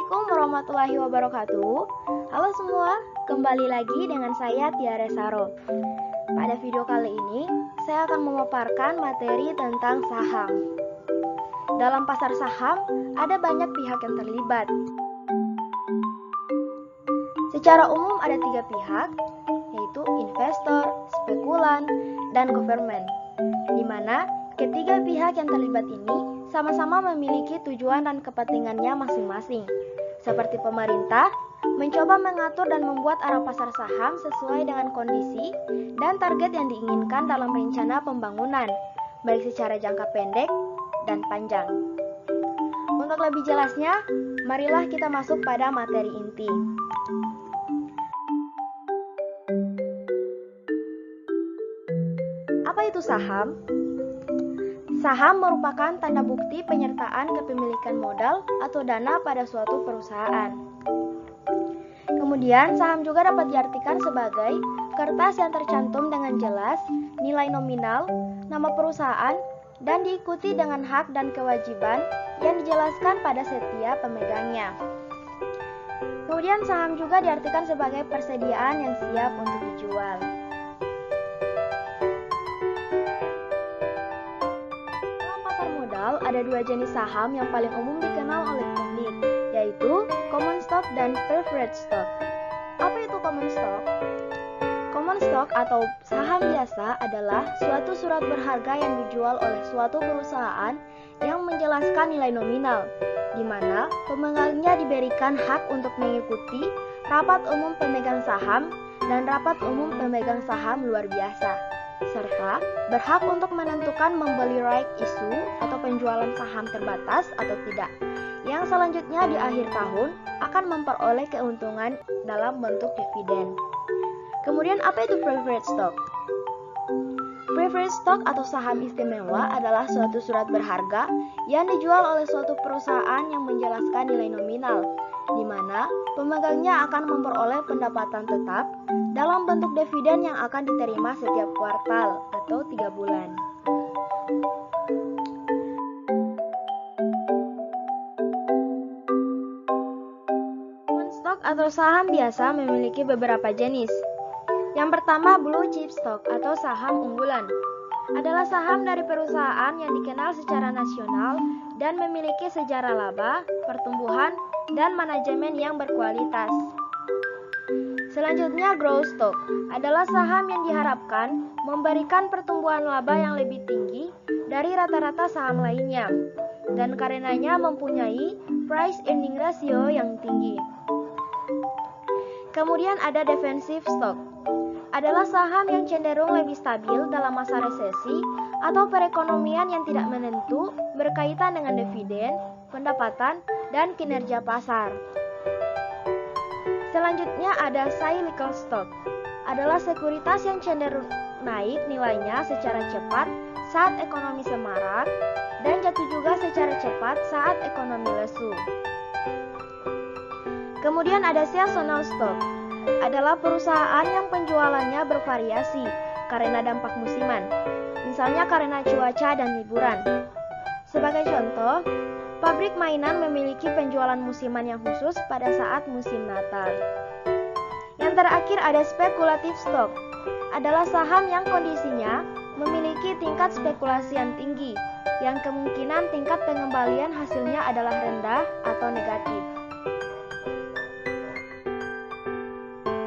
Assalamualaikum warahmatullahi wabarakatuh. Halo semua, kembali lagi dengan saya Tiara Saro. Pada video kali ini, saya akan memaparkan materi tentang saham. Dalam pasar saham, ada banyak pihak yang terlibat. Secara umum ada 3 pihak, yaitu investor, spekulan, dan government, di mana ketiga pihak yang terlibat ini sama-sama memiliki tujuan dan kepentingannya masing-masing. Seperti pemerintah, mencoba mengatur dan membuat arah pasar saham sesuai dengan kondisi dan target yang diinginkan dalam rencana pembangunan, baik secara jangka pendek dan panjang. Untuk lebih jelasnya, marilah kita masuk pada materi inti. Apa itu saham? Saham merupakan tanda bukti penyertaan kepemilikan modal atau dana pada suatu perusahaan. Kemudian, saham juga dapat diartikan sebagai kertas yang tercantum dengan jelas nilai nominal, nama perusahaan, dan diikuti dengan hak dan kewajiban yang dijelaskan pada setiap pemegangnya. Kemudian, saham juga diartikan sebagai persediaan yang siap untuk dijual. Ada 2 jenis saham yang paling umum dikenal oleh publik, yaitu common stock dan preferred stock. Apa itu common stock? Common stock atau saham biasa adalah suatu surat berharga yang dijual oleh suatu perusahaan yang menjelaskan nilai nominal, di mana pemegangnya diberikan hak untuk mengikuti rapat umum pemegang saham dan rapat umum pemegang saham luar biasa, serta berhak untuk menentukan membeli right issue atau penjualan saham terbatas atau tidak, yang selanjutnya di akhir tahun akan memperoleh keuntungan dalam bentuk dividen. Kemudian apa itu preferred stock? Preferred stock atau saham istimewa adalah suatu surat berharga yang dijual oleh suatu perusahaan yang menjelaskan nilai nominal, di mana pemegangnya akan memperoleh pendapatan tetap dalam bentuk dividen yang akan diterima setiap kuartal atau 3 bulan. Common stock atau saham biasa memiliki beberapa jenis. Yang pertama, blue chip stock atau saham unggulan. Adalah saham dari perusahaan yang dikenal secara nasional dan memiliki sejarah laba, pertumbuhan, dan manajemen yang berkualitas. Selanjutnya, growth stock adalah saham yang diharapkan memberikan pertumbuhan laba yang lebih tinggi dari rata-rata saham lainnya, dan karenanya mempunyai price earning ratio yang tinggi. Kemudian ada defensive stock, adalah saham yang cenderung lebih stabil dalam masa resesi atau perekonomian yang tidak menentu berkaitan dengan dividen, pendapatan, dan kinerja pasar. Selanjutnya ada cyclical stock, adalah sekuritas yang cenderung naik nilainya secara cepat saat ekonomi semarak dan jatuh juga secara cepat saat ekonomi lesu. Kemudian ada seasonal stock, adalah perusahaan yang penjualannya bervariasi karena dampak musiman, misalnya karena cuaca dan liburan. Sebagai contoh, pabrik mainan memiliki penjualan musiman yang khusus pada saat musim Natal. Yang terakhir ada speculative stock, adalah saham yang kondisinya memiliki tingkat spekulasi yang tinggi, yang kemungkinan tingkat pengembalian hasilnya adalah rendah atau negatif.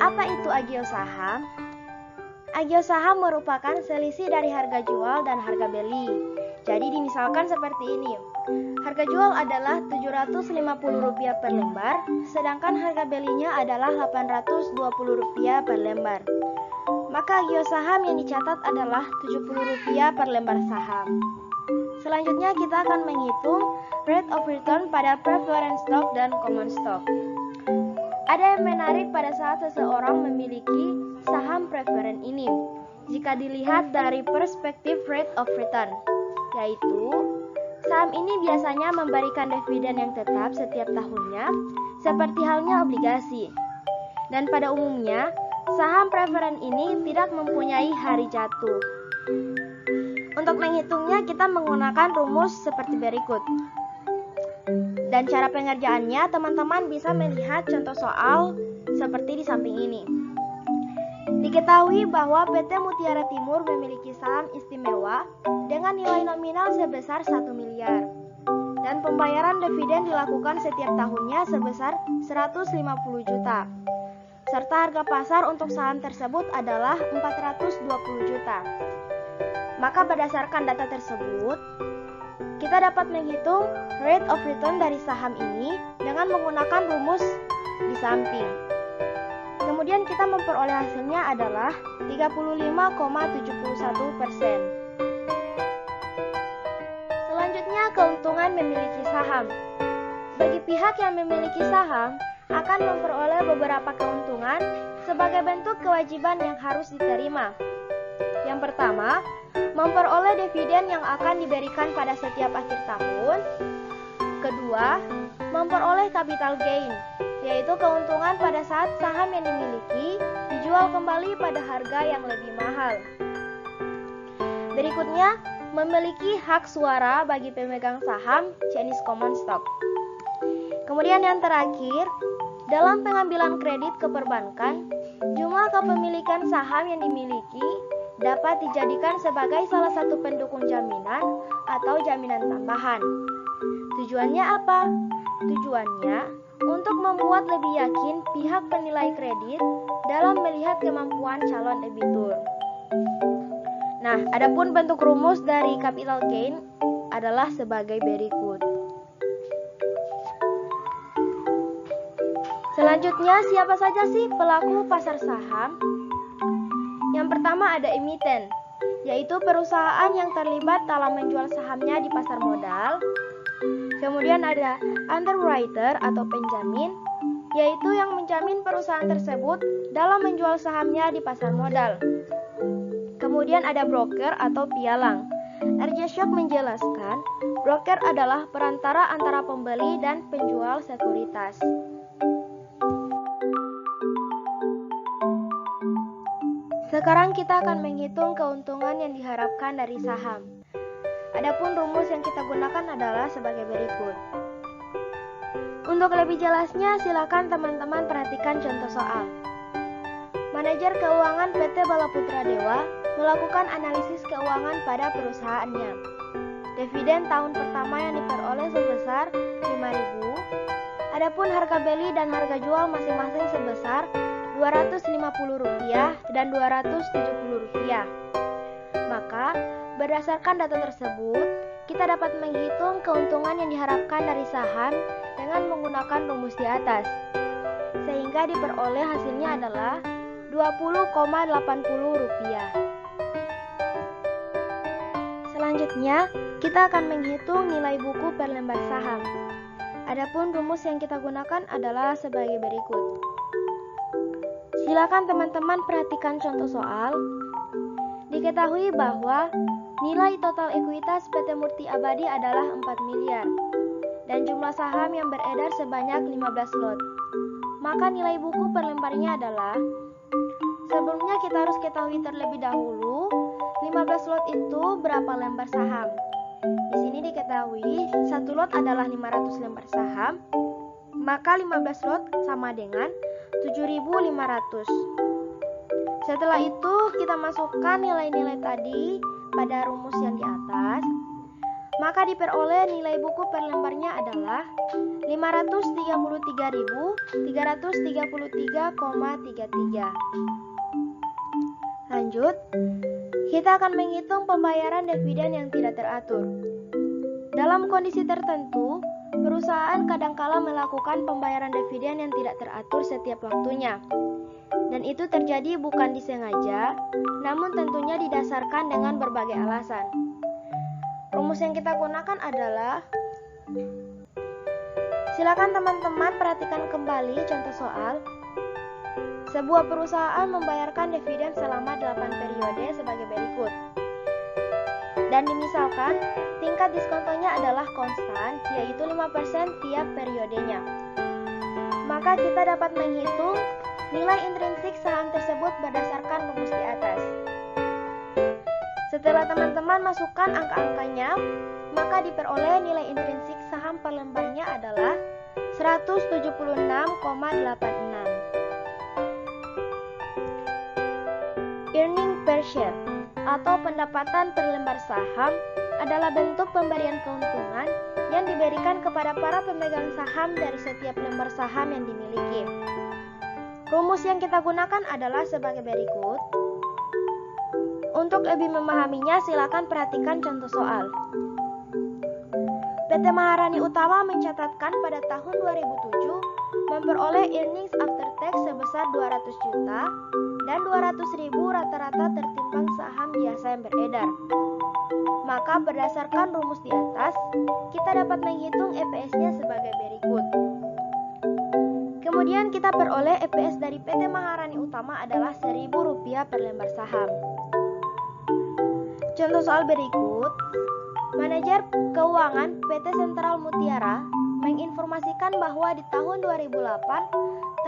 Apa itu agio saham? Agio saham merupakan selisih dari harga jual dan harga beli. Jadi dimisalkan seperti ini. Harga jual adalah Rp750 per lembar, sedangkan harga belinya adalah Rp820 per lembar. Maka agio saham yang dicatat adalah Rp70 per lembar saham. Selanjutnya kita akan menghitung rate of return pada preferred stock dan common stock. Ada yang menarik pada saat seseorang memiliki saham preferred ini, jika dilihat dari perspektif rate of return, yaitu saham ini biasanya memberikan dividen yang tetap setiap tahunnya, seperti halnya obligasi. Dan pada umumnya, saham preferred ini tidak mempunyai hari jatuh. Untuk menghitungnya, kita menggunakan rumus seperti berikut. Dan cara pengerjaannya teman-teman bisa melihat contoh soal seperti di samping ini. Diketahui bahwa PT Mutiara Timur memiliki saham istimewa dengan nilai nominal sebesar 1 miliar. Dan pembayaran dividen dilakukan setiap tahunnya sebesar 150 juta. Serta harga pasar untuk saham tersebut adalah 420 juta. Maka berdasarkan data tersebut, kita dapat menghitung rate of return dari saham ini dengan menggunakan rumus di samping. Kemudian kita memperoleh hasilnya adalah 35,71%. Selanjutnya, keuntungan memiliki saham. Bagi pihak yang memiliki saham akan memperoleh beberapa keuntungan sebagai bentuk kewajiban yang harus diterima. Yang pertama, memperoleh dividen yang akan diberikan pada setiap akhir tahun. Kedua, memperoleh capital gain, yaitu keuntungan pada saat saham yang dimiliki dijual kembali pada harga yang lebih mahal. Berikutnya, memiliki hak suara bagi pemegang saham jenis common stock. Kemudian yang terakhir, dalam pengambilan kredit ke perbankan, jumlah kepemilikan saham yang dimiliki dapat dijadikan sebagai salah satu pendukung jaminan atau jaminan tambahan. Tujuannya apa? Tujuannya untuk membuat lebih yakin pihak penilai kredit dalam melihat kemampuan calon debitur. Nah, adapun bentuk rumus dari capital gain adalah sebagai berikut. Selanjutnya, siapa saja sih pelaku pasar saham? Yang pertama ada emiten, yaitu perusahaan yang terlibat dalam menjual sahamnya di pasar modal. Kemudian ada underwriter atau penjamin, yaitu yang menjamin perusahaan tersebut dalam menjual sahamnya di pasar modal. Kemudian ada broker atau pialang. RJ Shock menjelaskan, broker adalah perantara antara pembeli dan penjual sekuritas. Sekarang kita akan menghitung keuntungan yang diharapkan dari saham. Adapun rumus yang kita gunakan adalah sebagai berikut. Untuk lebih jelasnya, silakan teman-teman perhatikan contoh soal. Manajer keuangan PT Balaputra Dewa melakukan analisis keuangan pada perusahaannya. Dividen tahun pertama yang diperoleh sebesar 5.000. Adapun harga beli dan harga jual masing-masing sebesar Rp250 dan Rp270. Maka, berdasarkan data tersebut, kita dapat menghitung keuntungan yang diharapkan dari saham dengan menggunakan rumus di atas. Sehingga diperoleh hasilnya adalah Rp20,80. Selanjutnya, kita akan menghitung nilai buku per lembar saham. Adapun rumus yang kita gunakan adalah sebagai berikut. Silakan teman-teman perhatikan contoh soal. Diketahui bahwa nilai total ekuitas PT Murti Abadi adalah 4 miliar dan jumlah saham yang beredar sebanyak 15 lot. Maka nilai buku per lembarnya adalah, sebelumnya kita harus ketahui terlebih dahulu 15 lot itu berapa lembar saham. Di sini diketahui 1 lot adalah 500 lembar saham, maka 15 lot sama dengan 7.500. Setelah itu kita masukkan nilai-nilai tadi pada rumus yang di atas, maka diperoleh nilai buku per lembarnya adalah 533.333,33. Lanjut, kita akan menghitung pembayaran dividen yang tidak teratur. Dalam kondisi tertentu, perusahaan kadangkala melakukan pembayaran dividen yang tidak teratur setiap waktunya. Dan itu terjadi bukan disengaja, namun tentunya didasarkan dengan berbagai alasan. Rumus yang kita gunakan adalah, silakan teman-teman perhatikan kembali contoh soal. Sebuah perusahaan membayarkan dividen selama 8 periode sebagai berikut. Dan dimisalkan, tingkat diskontonya adalah konstan, yaitu 5% tiap periodenya. Maka kita dapat menghitung nilai intrinsik saham tersebut berdasarkan rumus di atas. Setelah teman-teman masukkan angka-angkanya, maka diperoleh nilai intrinsik saham per lembarnya adalah 176,86. Earning per share atau pendapatan per lembar saham adalah bentuk pemberian keuntungan yang diberikan kepada para pemegang saham dari setiap lembar saham yang dimiliki. Rumus yang kita gunakan adalah sebagai berikut. Untuk lebih memahaminya, silakan perhatikan contoh soal. PT Maharani Utama mencatatkan pada tahun 2007 memperoleh earnings after tax sebesar 200 juta dan 200.000 rata-rata tertimbang saham biasa yang beredar. Maka berdasarkan rumus di atas, kita dapat menghitung EPS-nya sebagai berikut. Kemudian kita peroleh EPS dari PT Maharani Utama adalah Rp1.000 per lembar saham. Contoh soal berikut, manajer keuangan PT Sentral Mutiara menginformasikan bahwa di tahun 2008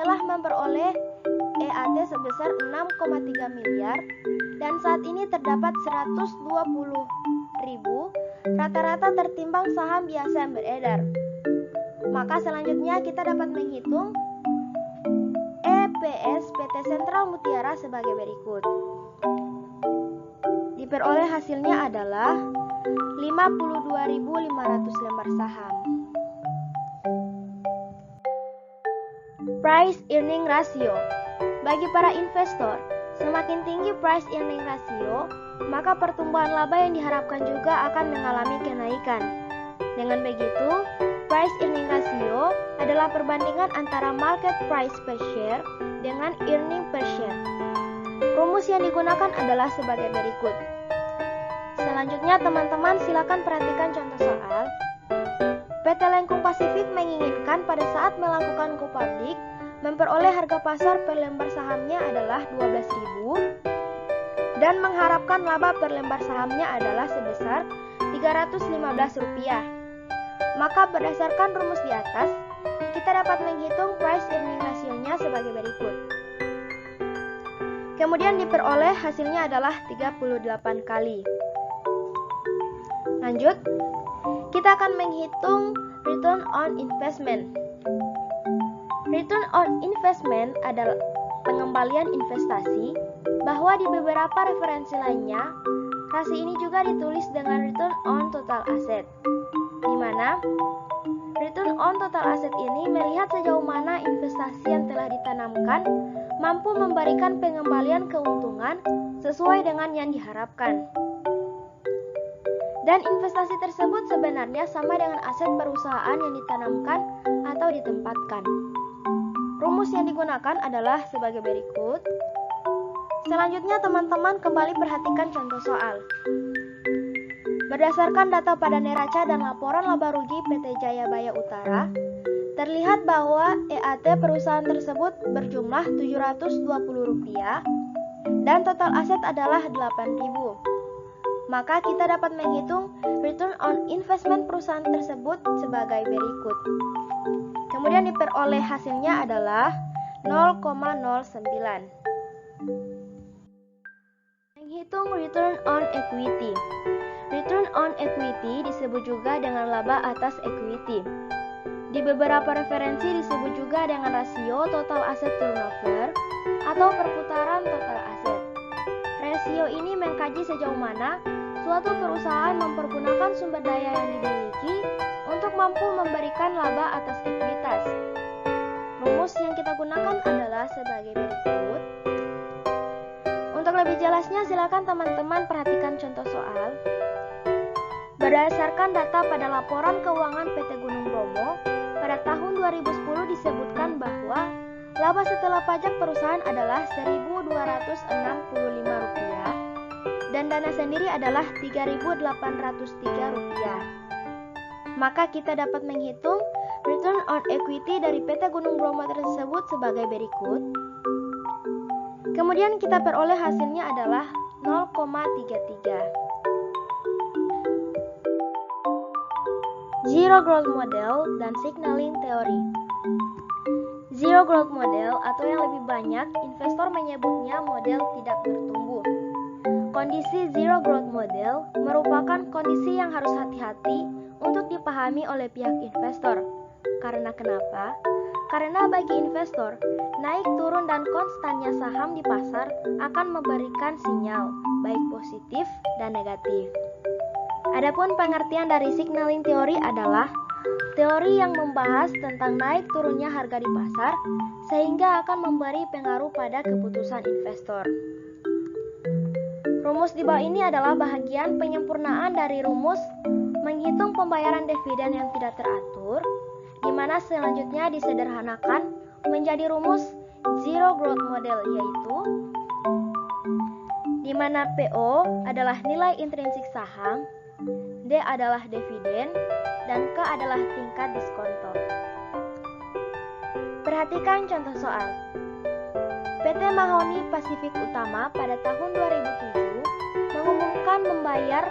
telah memperoleh EAT sebesar 6,3 miliar dan saat ini terdapat 120.000 rata-rata tertimbang saham biasa yang beredar. Maka selanjutnya kita dapat menghitung EPS PT Sentral Mutiara sebagai berikut. Diperoleh hasilnya adalah 52.500 lembar saham. Price earning ratio. Bagi para investor, semakin tinggi price earning ratio, maka pertumbuhan laba yang diharapkan juga akan mengalami kenaikan. Dengan begitu, price earning ratio adalah perbandingan antara market price per share dengan earning per share. Rumus yang digunakan adalah sebagai berikut. Selanjutnya teman-teman silakan perhatikan contoh soal. PT Lengkung Pasifik menginginkan pada saat melakukan go public memperoleh harga pasar per lembar sahamnya adalah 12.000 dan mengharapkan laba per lembar sahamnya adalah sebesar Rp315. Maka berdasarkan rumus di atas, kita dapat menghitung price earning ratio-nya sebagai berikut. Kemudian diperoleh hasilnya adalah 38 kali. Lanjut, kita akan menghitung return on investment. Return on investment adalah pengembalian investasi, bahwa di beberapa referensi lainnya, rasi ini juga ditulis dengan return on total asset, di mana return on total asset ini melihat sejauh mana investasi yang telah ditanamkan mampu memberikan pengembalian keuntungan sesuai dengan yang diharapkan. Dan investasi tersebut sebenarnya sama dengan aset perusahaan yang ditanamkan atau ditempatkan. Rumus yang digunakan adalah sebagai berikut. Selanjutnya teman-teman kembali perhatikan contoh soal. Berdasarkan data pada neraca dan laporan laba rugi PT Jayabaya Utara, terlihat bahwa EAT perusahaan tersebut berjumlah Rp720 dan total aset adalah Rp8.000. Maka kita dapat menghitung return on investment perusahaan tersebut sebagai berikut. Kemudian diperoleh hasilnya adalah 0,09. Menghitung return on equity. Return on equity disebut juga dengan laba atas equity. Di beberapa referensi disebut juga dengan rasio total asset turnover atau perputaran total aset. Rasio ini mengkaji sejauh mana suatu perusahaan mempergunakan sumber daya yang dimiliki untuk mampu memberikan laba atas ekuitas. Rumus yang kita gunakan adalah sebagai berikut. Untuk lebih jelasnya, silakan teman-teman perhatikan contoh soal. Berdasarkan data pada laporan keuangan PT Gunung Bromo, pada tahun 2010 disebutkan bahwa laba setelah pajak perusahaan adalah Rp1.265 dan dana sendiri adalah Rp3.803. Maka kita dapat menghitung return on equity dari PT Gunung Bromo tersebut sebagai berikut. Kemudian kita peroleh hasilnya adalah 0,33. Zero Growth Model dan Signaling Theory. Zero Growth Model atau yang lebih banyak investor menyebutnya model tidak bertumbuh. Kondisi zero growth model merupakan kondisi yang harus hati-hati untuk dipahami oleh pihak investor. Karena kenapa? Karena bagi investor, naik turun dan konstannya saham di pasar akan memberikan sinyal, baik positif dan negatif. Adapun pengertian dari signaling theory adalah teori yang membahas tentang naik turunnya harga di pasar sehingga akan memberi pengaruh pada keputusan investor. Rumus di bawah ini adalah bagian penyempurnaan dari rumus menghitung pembayaran dividen yang tidak teratur, di mana selanjutnya disederhanakan menjadi rumus zero growth model, yaitu di mana PO adalah nilai intrinsik saham, D adalah dividen, dan K adalah tingkat diskonto. Perhatikan contoh soal. PT Mahoni Pasifik Utama pada tahun 2007 mengumumkan membayar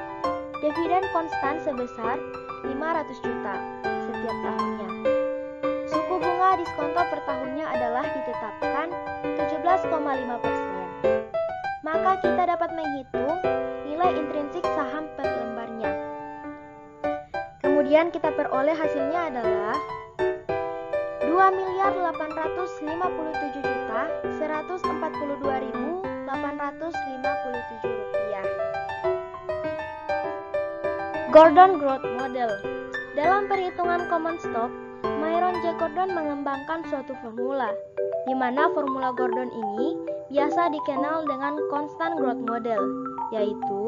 dividen konstan sebesar 500 juta setiap tahunnya. Suku bunga diskonto per tahunnya adalah ditetapkan 17,5%. Maka kita dapat menghitung nilai intrinsik saham per lembarnya. Kemudian kita peroleh hasilnya adalah 2.842.142.857 rupiah. Gordon Growth Model. Dalam perhitungan common stock, Myron J. Gordon mengembangkan suatu formula, di mana formula Gordon ini biasa dikenal dengan constant growth model, yaitu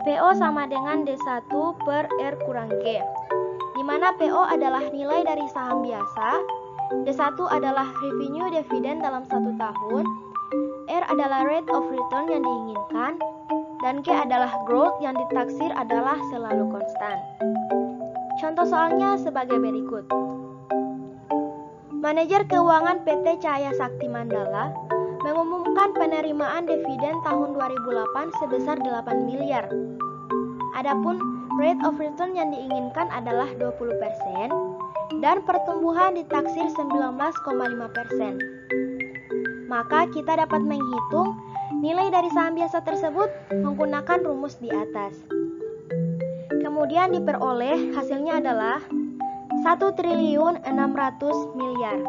PO sama dengan D1 per R kurang G, di mana PO adalah nilai dari saham biasa, D1 adalah revenue dividen dalam 1 tahun, R adalah rate of return yang diinginkan, dan G adalah growth yang ditaksir adalah selalu konstan. Contoh soalnya sebagai berikut. Manajer keuangan PT Cahaya Sakti Mandala mengumumkan penerimaan dividen tahun 2008 sebesar 8 miliar. Adapun rate of return yang diinginkan adalah 20% dan pertumbuhan ditaksir 19,5%. Maka kita dapat menghitung nilai dari saham biasa tersebut menggunakan rumus di atas. Kemudian diperoleh hasilnya adalah 1.600 miliar.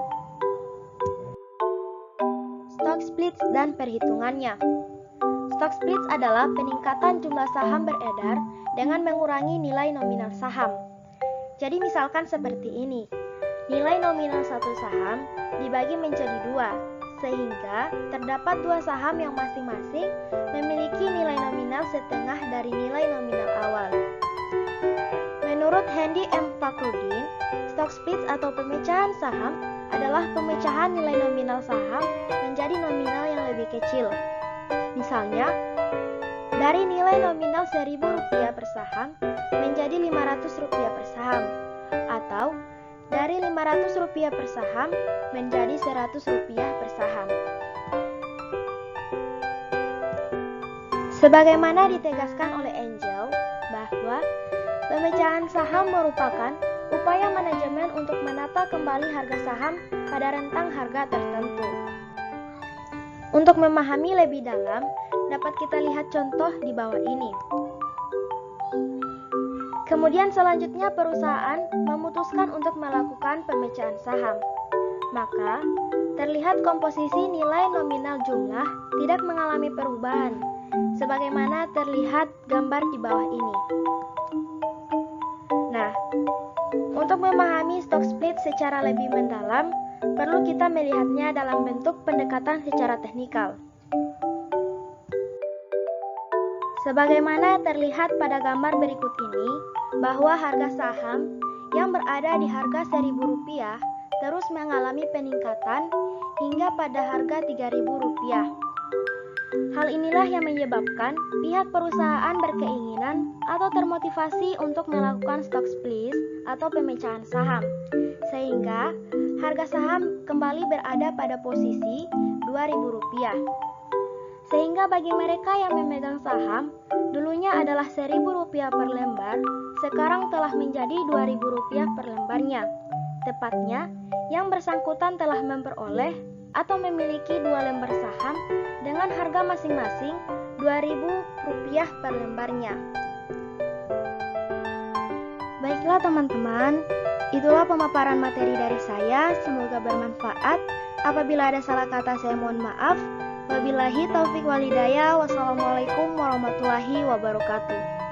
Stock splits dan perhitungannya. Stock splits adalah peningkatan jumlah saham beredar dengan mengurangi nilai nominal saham. Jadi misalkan seperti ini. Nilai nominal satu saham dibagi menjadi 2, sehingga terdapat 2 saham yang masing-masing memiliki nilai nominal setengah dari nilai nominal awal. Menurut Hendy M. Fakhrudin, stock splits atau pemecahan saham adalah pemecahan nilai nominal saham menjadi nominal yang lebih kecil. Misalnya, dari nilai nominal Rp1.000 per saham menjadi Rp500 per saham, atau dari Rp500 per saham menjadi Rp100 per saham. Sebagaimana ditegaskan oleh Angel bahwa pemecahan saham merupakan upaya manajemen untuk menata kembali harga saham pada rentang harga tertentu. Untuk memahami lebih dalam, dapat kita lihat contoh di bawah ini. Kemudian selanjutnya perusahaan memutuskan untuk melakukan pemecahan saham. Maka, terlihat komposisi nilai nominal jumlah tidak mengalami perubahan, sebagaimana terlihat gambar di bawah ini. Nah, untuk memahami stock split secara lebih mendalam, perlu kita melihatnya dalam bentuk pendekatan secara teknikal. Sebagaimana terlihat pada gambar berikut ini, bahwa harga saham yang berada di harga Rp1.000 terus mengalami peningkatan hingga pada harga Rp3.000. Hal inilah yang menyebabkan pihak perusahaan berkeinginan atau termotivasi untuk melakukan stock split atau pemecahan saham, sehingga harga saham kembali berada pada posisi Rp2.000. Sehingga bagi mereka yang memegang saham, dulunya adalah Rp1.000 per lembar, sekarang telah menjadi Rp2.000 per lembarnya. Tepatnya, yang bersangkutan telah memperoleh atau memiliki 2 lembar saham dengan harga masing-masing Rp2.000 per lembarnya. Baiklah teman-teman, itulah pemaparan materi dari saya, semoga bermanfaat. Apabila ada salah kata saya mohon maaf. Wabillahi taufik walhidayah. Wassalamualaikum warahmatullahi wabarakatuh.